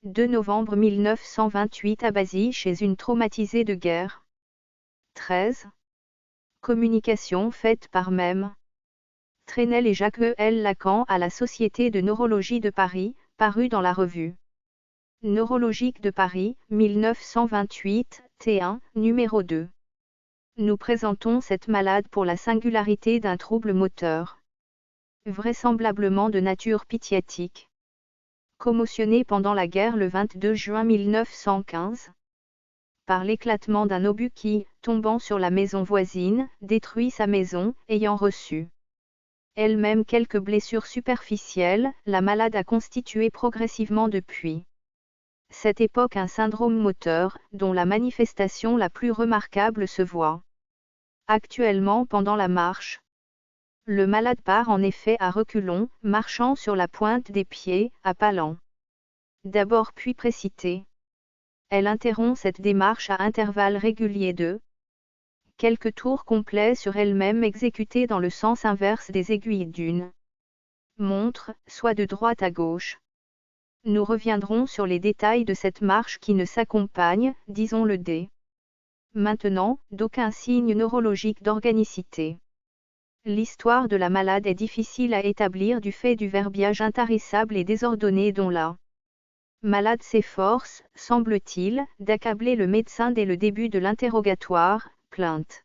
2 novembre 1928 à Basy chez une traumatisée de guerre. 13. Communication faite par même. Trenel et Jacques E.L. Lacan à la Société de neurologie de Paris, paru dans la revue Neurologique de Paris, 1928, T1, numéro 2. Nous présentons cette malade pour la singularité d'un trouble moteur, vraisemblablement de nature pityatique. Commotionné pendant la guerre le 22 juin 1915, par l'éclatement d'un obus qui, tombant sur la maison voisine, détruit sa maison, ayant reçu elle-même quelques blessures superficielles, la malade a constitué progressivement depuis cette époque un syndrome moteur, dont la manifestation la plus remarquable se voit actuellement pendant la marche. Le malade part en effet à reculons, marchant sur la pointe des pieds, à pas lents. D'abord puis précipité. Elle interrompt cette démarche à intervalles réguliers de quelques tours complets sur elle-même exécutés dans le sens inverse des aiguilles d'une montre, soit de droite à gauche. Nous reviendrons sur les détails de cette marche qui ne s'accompagne, disons-le dès maintenant, d'aucun signe neurologique d'organicité. L'histoire de la malade est difficile à établir du fait du verbiage intarissable et désordonné dont la malade s'efforce, semble-t-il, d'accabler le médecin dès le début de l'interrogatoire. Plainte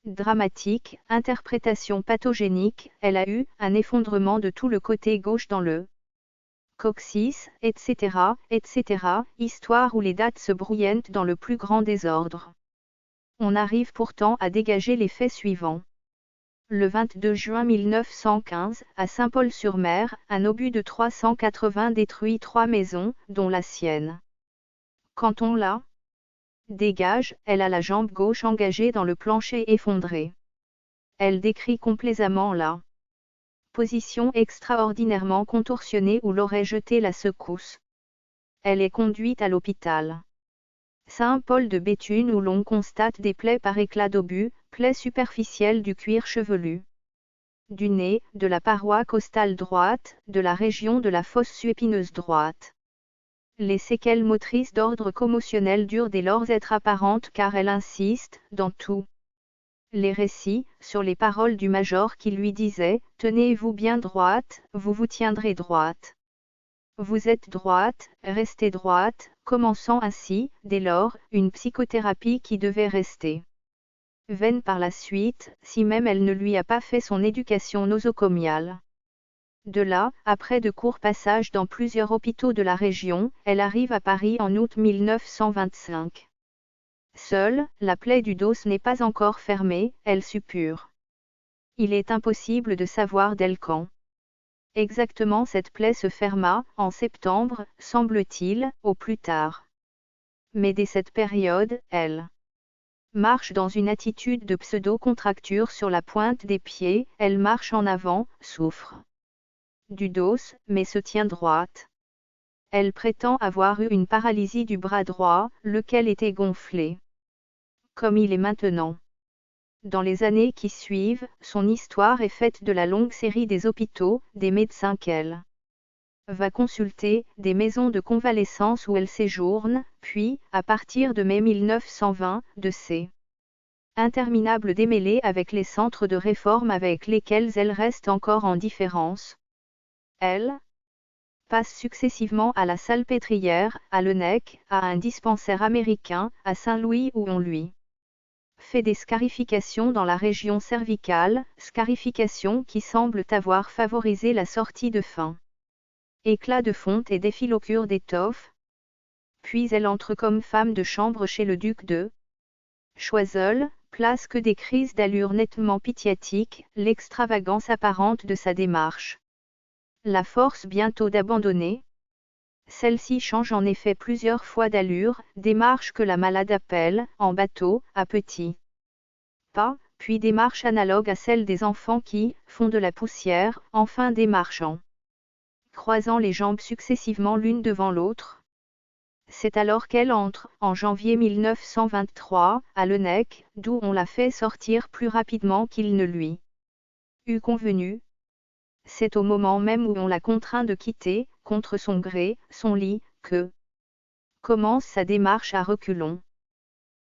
dramatique, interprétation pathogénique, elle a eu un effondrement de tout le côté gauche dans le coccyx, etc., etc., histoire où les dates se brouillent dans le plus grand désordre. On arrive pourtant à dégager les faits suivants. Le 22 juin 1915, à Saint-Paul-sur-Mer, un obus de 380 détruit 3 maisons, dont la sienne. Quand on la dégage, elle a la jambe gauche engagée dans le plancher effondré. Elle décrit complaisamment la position extraordinairement contorsionnée où l'aurait jetée la secousse. Elle est conduite à l'hôpital Saint-Paul de Béthune où l'on constate des plaies par éclat d'obus, plaies superficielles du cuir chevelu, du nez, de la paroi costale droite, de la région de la fosse suépineuse droite. Les séquelles motrices d'ordre commotionnel durent dès lors être apparentes car elle insiste, dans tous les récits, sur les paroles du major qui lui disait « Tenez-vous bien droite, vous vous tiendrez droite. Vous êtes droite, restez droite », commençant ainsi, dès lors, une psychothérapie qui devait rester vaine par la suite, si même elle ne lui a pas fait son éducation nosocomiale. De là, après de courts passages dans plusieurs hôpitaux de la région, elle arrive à Paris en août 1925. Seule, la plaie du dos n'est pas encore fermée, elle suppure. Il est impossible de savoir d'elle quand exactement cette plaie se ferma, en septembre, semble-t-il, au plus tard. Mais dès cette période, elle marche dans une attitude de pseudo-contracture sur la pointe des pieds, elle marche en avant, souffre du dos, mais se tient droite. Elle prétend avoir eu une paralysie du bras droit, lequel était gonflé, comme il est maintenant. Dans les années qui suivent, son histoire est faite de la longue série des hôpitaux, des médecins qu'elle va consulter, des maisons de convalescence où elle séjourne, puis, à partir de mai 1920, de ses interminables démêlés avec les centres de réforme avec lesquels elle reste encore en différence. Elle passe successivement à la Salpêtrière, à Laennec, à un dispensaire américain, à Saint-Louis où on lui fait des scarifications dans la région cervicale, scarifications qui semblent avoir favorisé la sortie de faim, éclat de fonte et défilocure d'étoffe. Puis elle entre comme femme de chambre chez le duc de Choiseul, place que des crises d'allure nettement pityatique, l'extravagance apparente de sa démarche la force bientôt d'abandonner. Celle-ci change en effet plusieurs fois d'allure, démarche que la malade appelle, en bateau, à petits pas, puis démarche analogue à celle des enfants qui font de la poussière, enfin démarchant, croisant les jambes successivement l'une devant l'autre. C'est alors qu'elle entre, en janvier 1923, à Laennec, d'où on l'a fait sortir plus rapidement qu'il ne lui eût convenu. C'est au moment même où on l'a contraint de quitter, contre son gré, son lit, que commence sa démarche à reculons.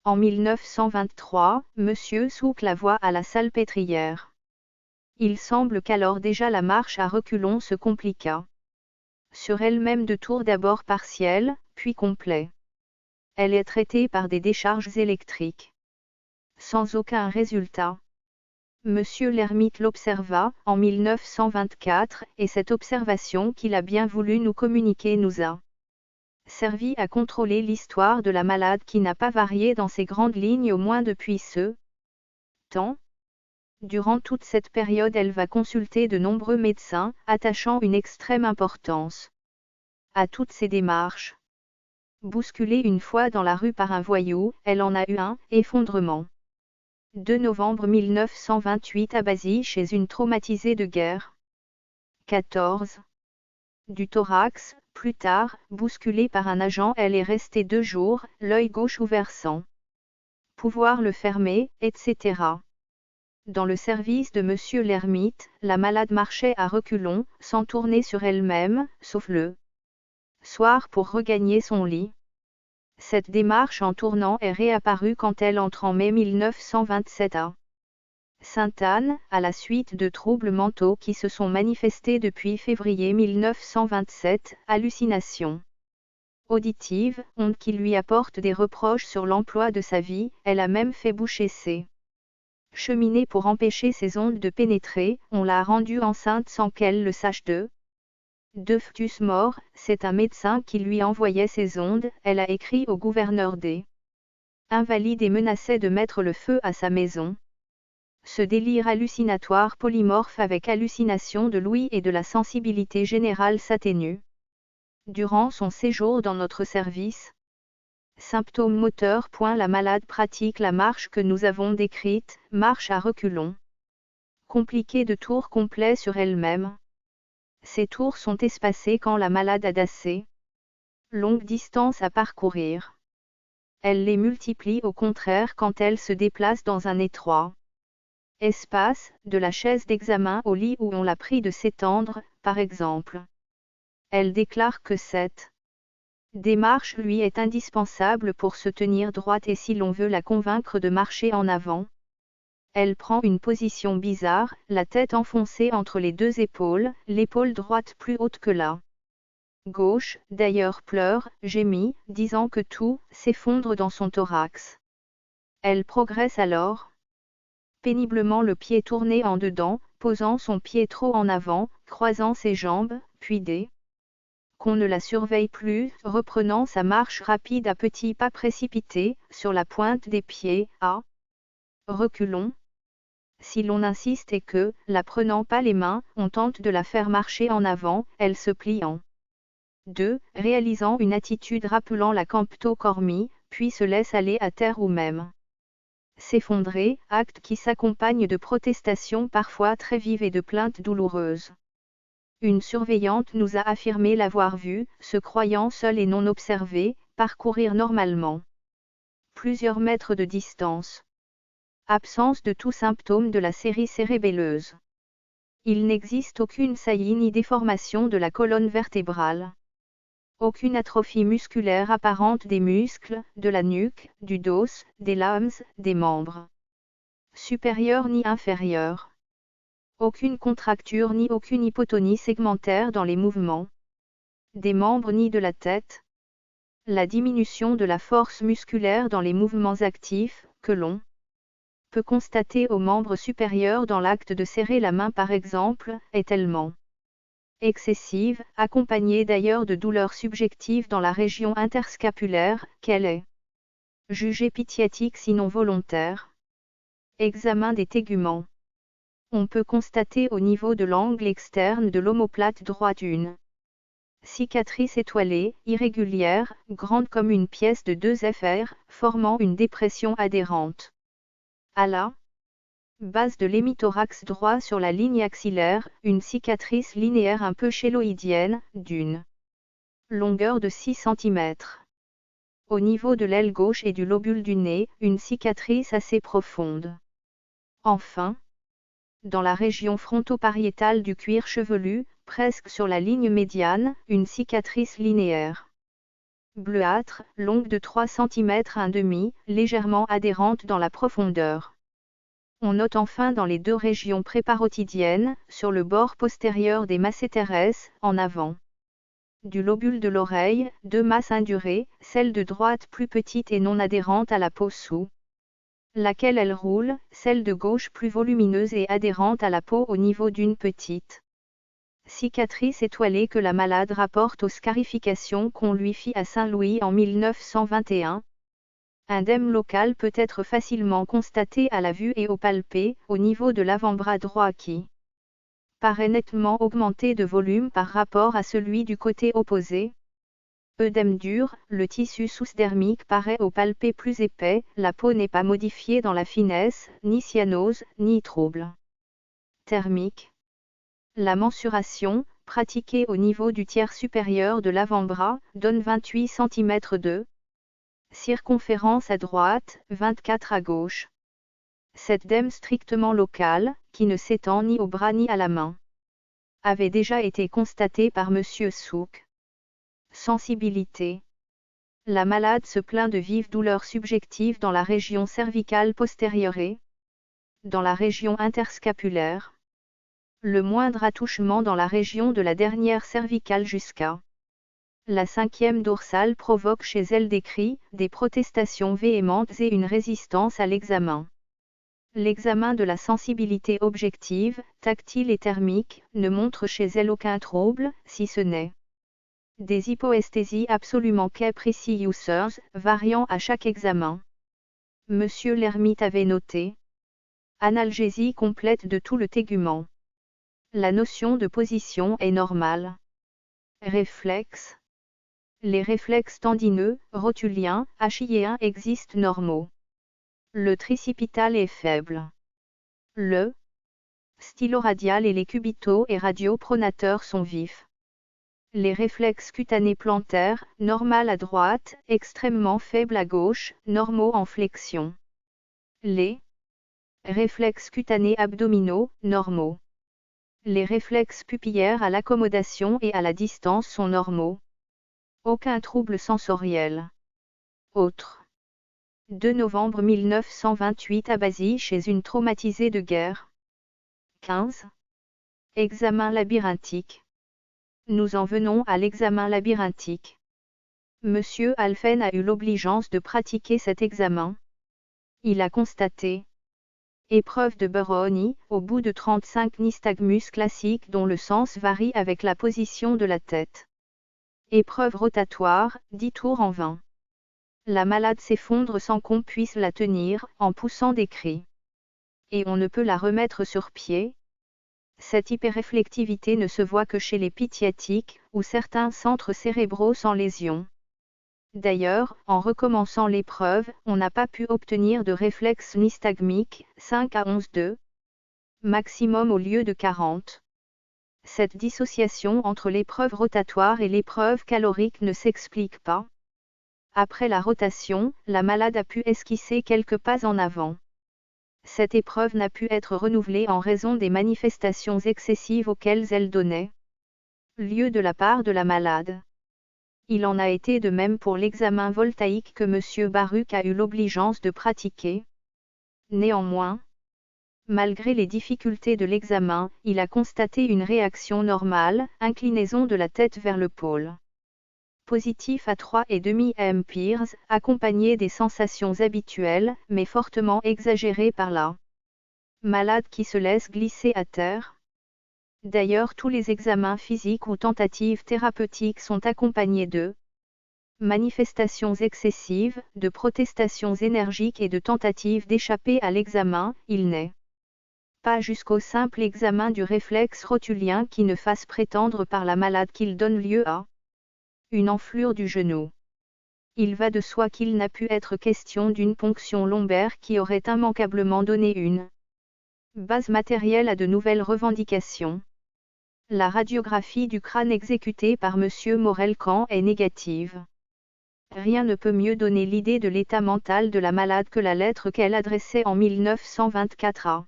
En 1923, Monsieur Souk la voit à la Salpêtrière. Il semble qu'alors déjà la marche à reculons se compliqua. Sur elle-même de tours d'abord partiels, puis complets. Elle est traitée par des décharges électriques. Sans aucun résultat. Monsieur l'ermite l'observa, en 1924, et cette observation qu'il a bien voulu nous communiquer nous a servi à contrôler l'histoire de la malade qui n'a pas varié dans ses grandes lignes au moins depuis ce temps. Durant toute cette période elle va consulter de nombreux médecins, attachant une extrême importance à toutes ces démarches. Bousculée une fois dans la rue par un voyou, elle en a eu un effondrement. 2 novembre 1928 à Basy chez une traumatisée de guerre. 14. Du thorax, plus tard, bousculée par un agent, elle est restée 2 jours, l'œil gauche ouvert sans pouvoir le fermer, etc. Dans le service de Monsieur l'ermite, la malade marchait à reculons, sans tourner sur elle-même, sauf le soir pour regagner son lit. Cette démarche en tournant est réapparue quand elle entre en mai 1927 à Sainte-Anne, à la suite de troubles mentaux qui se sont manifestés depuis février 1927, hallucinations auditives, ondes qui lui apportent des reproches sur l'emploi de sa vie, elle a même fait boucher ses cheminées pour empêcher ces ondes de pénétrer, on l'a rendue enceinte sans qu'elle le sache de fœtus mort, c'est un médecin qui lui envoyait ces ondes, elle a écrit au gouverneur des Invalides et menaçait de mettre le feu à sa maison. Ce délire hallucinatoire polymorphe avec hallucination de l'ouïe et de la sensibilité générale s'atténue. Durant son séjour dans notre service, symptômes moteurs. La malade pratique la marche que nous avons décrite, marche à reculons. Compliquée de tours complets sur elle-même. Ces tours sont espacés quand la malade a d'assez longues distances à parcourir. Elle les multiplie au contraire quand elle se déplace dans un étroit espace, de la chaise d'examen au lit où on l'a pris de s'étendre, par exemple. Elle déclare que cette démarche lui est indispensable pour se tenir droite et si l'on veut la convaincre de marcher en avant. Elle prend une position bizarre, la tête enfoncée entre les 2 épaules, l'épaule droite plus haute que la gauche, d'ailleurs pleure, gémit, disant que tout s'effondre dans son thorax. Elle progresse alors péniblement le pied tourné en dedans, posant son pied trop en avant, croisant ses jambes, puis dès qu'on ne la surveille plus, reprenant sa marche rapide à petits pas précipités, sur la pointe des pieds, à reculons. Si l'on insiste et que, la prenant pas les mains, on tente de la faire marcher en avant, elle se plie en 2, réalisant une attitude rappelant la camptocormie, puis se laisse aller à terre ou même s'effondrer, acte qui s'accompagne de protestations parfois très vives et de plaintes douloureuses. Une surveillante nous a affirmé l'avoir vue, se croyant seule et non observée, parcourir normalement plusieurs mètres de distance. Absence de tout symptôme de la série cérébelleuse. Il n'existe aucune saillie ni déformation de la colonne vertébrale. Aucune atrophie musculaire apparente des muscles, de la nuque, du dos, des lames, des membres supérieurs ni inférieurs. Aucune contracture ni aucune hypotonie segmentaire dans les mouvements des membres ni de la tête. La diminution de la force musculaire dans les mouvements actifs, que l'on peut constater aux membres supérieurs dans l'acte de serrer la main par exemple, est tellement excessive, accompagnée d'ailleurs de douleurs subjectives dans la région interscapulaire, qu'elle est jugée pitiatique sinon volontaire. Examen des téguments. On peut constater au niveau de l'angle externe de l'omoplate droite une cicatrice étoilée, irrégulière, grande comme une pièce de 2 fr, formant une dépression adhérente à la base de l'hémithorax droit sur la ligne axillaire, une cicatrice linéaire un peu chéloïdienne, d'une longueur de 6 cm. Au niveau de l'aile gauche et du lobule du nez, une cicatrice assez profonde. Enfin, dans la région fronto-pariétale du cuir chevelu, presque sur la ligne médiane, une cicatrice linéaire. bleuâtre, longue de 3 cm 1/2, légèrement adhérente dans la profondeur. On note enfin dans les deux régions préparotidiennes, sur le bord postérieur des masséteres, en avant. Du lobule de l'oreille, deux masses indurées, celle de droite plus petite et non adhérente à la peau sous laquelle elle roule, celle de gauche plus volumineuse et adhérente à la peau au niveau d'une petite cicatrice étoilée que la malade rapporte aux scarifications qu'on lui fit à Saint-Louis en 1921. Un dème local peut être facilement constaté à la vue et au palpé, au niveau de l'avant-bras droit qui paraît nettement augmenté de volume par rapport à celui du côté opposé. Œdème dur, le tissu sous-dermique paraît au palpé plus épais, la peau n'est pas modifiée dans la finesse, ni cyanose, ni trouble thermique. La mensuration, pratiquée au niveau du tiers supérieur de l'avant-bras, donne 28 cm de circonférence à droite, 24 à gauche. Cette dème strictement locale, qui ne s'étend ni au bras ni à la main, avait déjà été constatée par M. Souk. Sensibilité. La malade se plaint de vives douleurs subjectives dans la région cervicale postérieure et dans la région interscapulaire. Le moindre attouchement dans la région de la dernière cervicale jusqu'à la 5e dorsale provoque chez elle des cris, des protestations véhémentes et une résistance à l'examen. L'examen de la sensibilité objective, tactile et thermique, ne montre chez elle aucun trouble, si ce n'est des hypoesthésies absolument capricieuses, variant à chaque examen. Monsieur l'ermite avait noté analgésie complète de tout le tégument. La notion de position est normale. Réflexes. Les réflexes tendineux, rotuliens, achilléens existent normaux. Le tricipital est faible. Le styloradial et les cubitaux et radiopronateurs sont vifs. Les réflexes cutanés plantaires, normal à droite, extrêmement faibles à gauche, normaux en flexion. Les réflexes cutanés abdominaux, normaux. Les réflexes pupillaires à l'accommodation et à la distance sont normaux. Aucun trouble sensoriel. Autre. 2 novembre 1928 à Basy chez une traumatisée de guerre. 15. Examen labyrinthique. Nous en venons à l'examen labyrinthique. Monsieur Alphen a eu l'obligeance de pratiquer cet examen. Il a constaté épreuve de Beroni, au bout de 35 nystagmus classiques dont le sens varie avec la position de la tête. Épreuve rotatoire, 10 tours en vain. La malade s'effondre sans qu'on puisse la tenir, en poussant des cris. Et on ne peut la remettre sur pied. Cette hyperréflectivité ne se voit que chez les pythiatiques, ou certains centres cérébraux sans lésion. D'ailleurs, en recommençant l'épreuve, on n'a pas pu obtenir de réflexe nystagmique, 5 à 11,2 maximum au lieu de 40. Cette dissociation entre l'épreuve rotatoire et l'épreuve calorique ne s'explique pas. Après la rotation, la malade a pu esquisser quelques pas en avant. Cette épreuve n'a pu être renouvelée en raison des manifestations excessives auxquelles elle donnait lieu de la part de la malade. Il en a été de même pour l'examen voltaïque que M. Baruch a eu l'obligeance de pratiquer. Néanmoins, malgré les difficultés de l'examen, il a constaté une réaction normale, inclinaison de la tête vers le pôle positif à 3,5 amperes, accompagné des sensations habituelles, mais fortement exagérées par la malade qui se laisse glisser à terre. D'ailleurs, tous les examens physiques ou tentatives thérapeutiques sont accompagnés de manifestations excessives, de protestations énergiques et de tentatives d'échapper à l'examen. Il n'est pas jusqu'au simple examen du réflexe rotulien qui ne fasse prétendre par la malade qu'il donne lieu à une enflure du genou. Il va de soi qu'il n'a pu être question d'une ponction lombaire qui aurait immanquablement donné une base matérielle à de nouvelles revendications. La radiographie du crâne exécutée par M. Morel-Camp est négative. Rien ne peut mieux donner l'idée de l'état mental de la malade que la lettre qu'elle adressait en 1924 à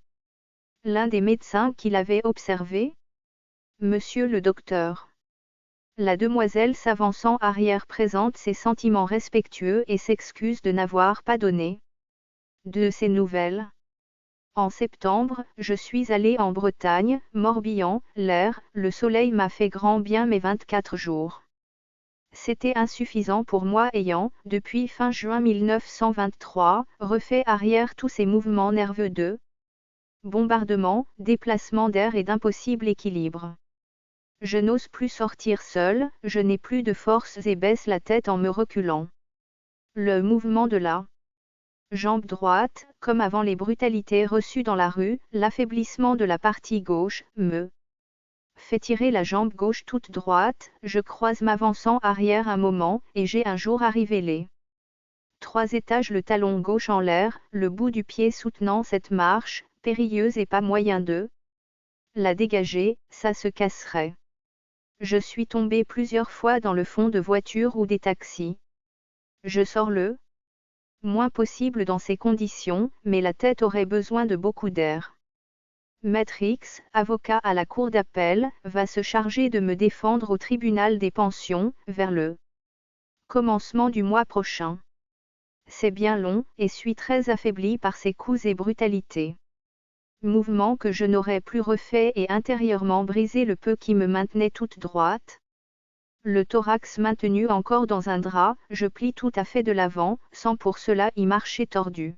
l'un des médecins qui l'avait observé, Monsieur le docteur. La demoiselle s'avançant arrière présente ses sentiments respectueux et s'excuse de n'avoir pas donné de ses nouvelles. En septembre, je suis allée en Bretagne, Morbihan, l'air, le soleil m'a fait grand bien mes 24 jours. C'était insuffisant pour moi ayant, depuis fin juin 1923, refait arrière tous ces mouvements nerveux de bombardement, déplacement d'air et d'impossible équilibre. Je n'ose plus sortir seul, je n'ai plus de force et baisse la tête en me reculant. Le mouvement de la jambe droite, comme avant les brutalités reçues dans la rue, l'affaiblissement de la partie gauche, me fait tirer la jambe gauche toute droite, je croise m'avançant arrière un moment, et j'ai un jour arrivé les 3 étages le talon gauche en l'air, le bout du pied soutenant cette marche, périlleuse et pas moyen de la dégager, ça se casserait. Je suis tombé plusieurs fois dans le fond de voitures ou des taxis. Je sors le moins possible dans ces conditions, mais la tête aurait besoin de beaucoup d'air. Maître X, avocat à la cour d'appel, va se charger de me défendre au tribunal des pensions, vers le commencement du mois prochain. C'est bien long, et suis très affaibli par ces coups et brutalités. Mouvement que je n'aurais plus refait et intérieurement brisé le peu qui me maintenait toute droite. Le thorax maintenu encore dans un drap, je plie tout à fait de l'avant, sans pour cela y marcher tordu.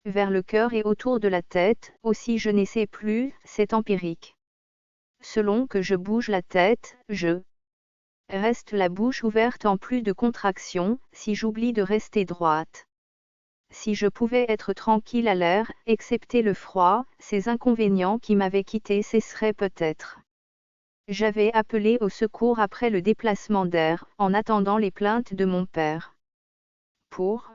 Vers le cœur et autour de la tête, aussi je n'essaie plus, c'est empirique. Selon que je bouge la tête, je reste la bouche ouverte en plus de contraction, si j'oublie de rester droite. Si je pouvais être tranquille à l'air, excepté le froid, ces inconvénients qui m'avaient quitté cesseraient peut-être. J'avais appelé au secours après le déplacement d'air, en attendant les plaintes de mon père. Pour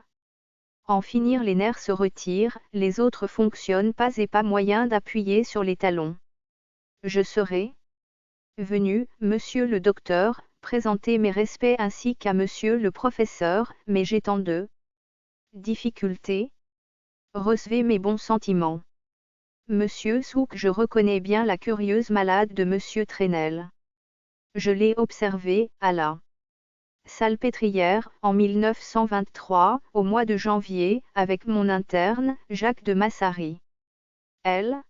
en finir, les nerfs se retirent, les autres fonctionnent pas et pas moyen d'appuyer sur les talons. Je serais venu, monsieur le docteur, présenter mes respects ainsi qu'à monsieur le professeur, mais j'ai tant de difficultés. Recevez mes bons sentiments. Monsieur Souk, je reconnais bien la curieuse malade de monsieur Trenel. Je l'ai observée, à la Salpêtrière, en 1923, au mois de janvier, avec mon interne, Jacques de Massary. Elle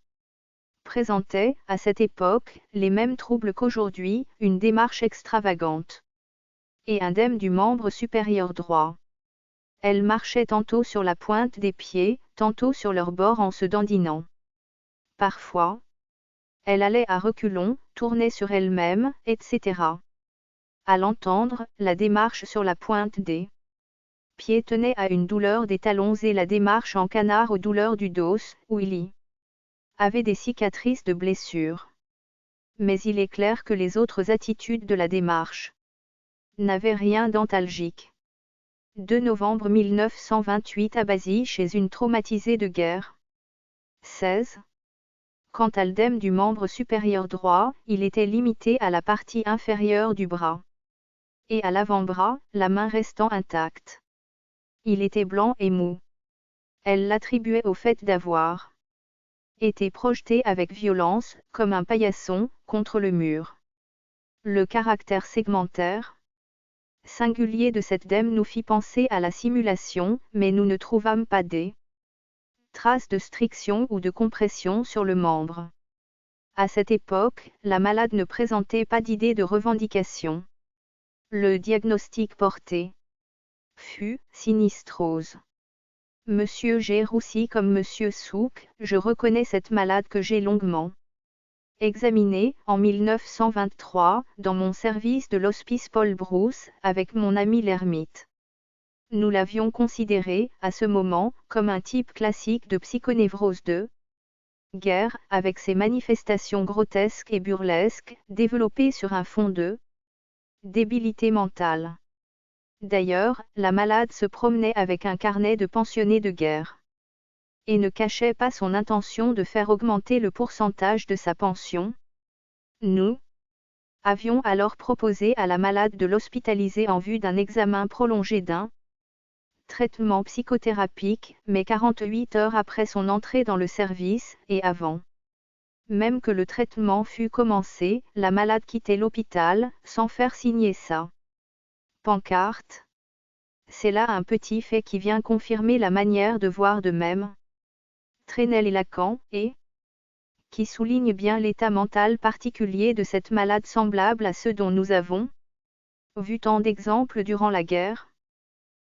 présentait, à cette époque, les mêmes troubles qu'aujourd'hui, une démarche extravagante et indemne du membre supérieur droit. Elle marchait tantôt sur la pointe des pieds, tantôt sur leur bord en se dandinant. Parfois, elle allait à reculons, tournait sur elle-même, etc. À l'entendre, la démarche sur la pointe des pieds tenait à une douleur des talons et la démarche en canard aux douleurs du dos, où il y avait des cicatrices de blessures. Mais il est clair que les autres attitudes de la démarche n'avaient rien d'antalgique. 2 novembre 1928 à Basy chez une traumatisée de guerre. 16. Quant à l'œdème du membre supérieur droit, il était limité à la partie inférieure du bras. Et à l'avant-bras, la main restant intacte. Il était blanc et mou. Elle l'attribuait au fait d'avoir été projeté avec violence, comme un paillasson, contre le mur. Le caractère segmentaire singulier de cette dème nous fit penser à la simulation, mais nous ne trouvâmes pas des traces de striction ou de compression sur le membre. À cette époque, la malade ne présentait pas d'idée de revendication. Le diagnostic porté fut sinistrose. Monsieur G. roussi comme Monsieur Souk, je reconnais cette malade que j'ai longuement examinée, en 1923, dans mon service de l'hospice Paul Brousse, avec mon ami l'ermite. Nous l'avions considéré, à ce moment, comme un type classique de psychonévrose de guerre, avec ses manifestations grotesques et burlesques, développées sur un fond de débilité mentale. D'ailleurs, la malade se promenait avec un carnet de pensionnés de guerre. Et ne cachait pas son intention de faire augmenter le pourcentage de sa pension. Nous avions alors proposé à la malade de l'hospitaliser en vue d'un examen prolongé d'un traitement psychothérapique, mais 48 heures après son entrée dans le service, et avant Même que le traitement fût commencé, la malade quittait l'hôpital, sans faire signer sa pancarte. C'est là un petit fait qui vient confirmer la manière de voir de même Trenel et Lacan, et qui souligne bien l'état mental particulier de cette malade semblable à ceux dont nous avons vu tant d'exemples durant la guerre.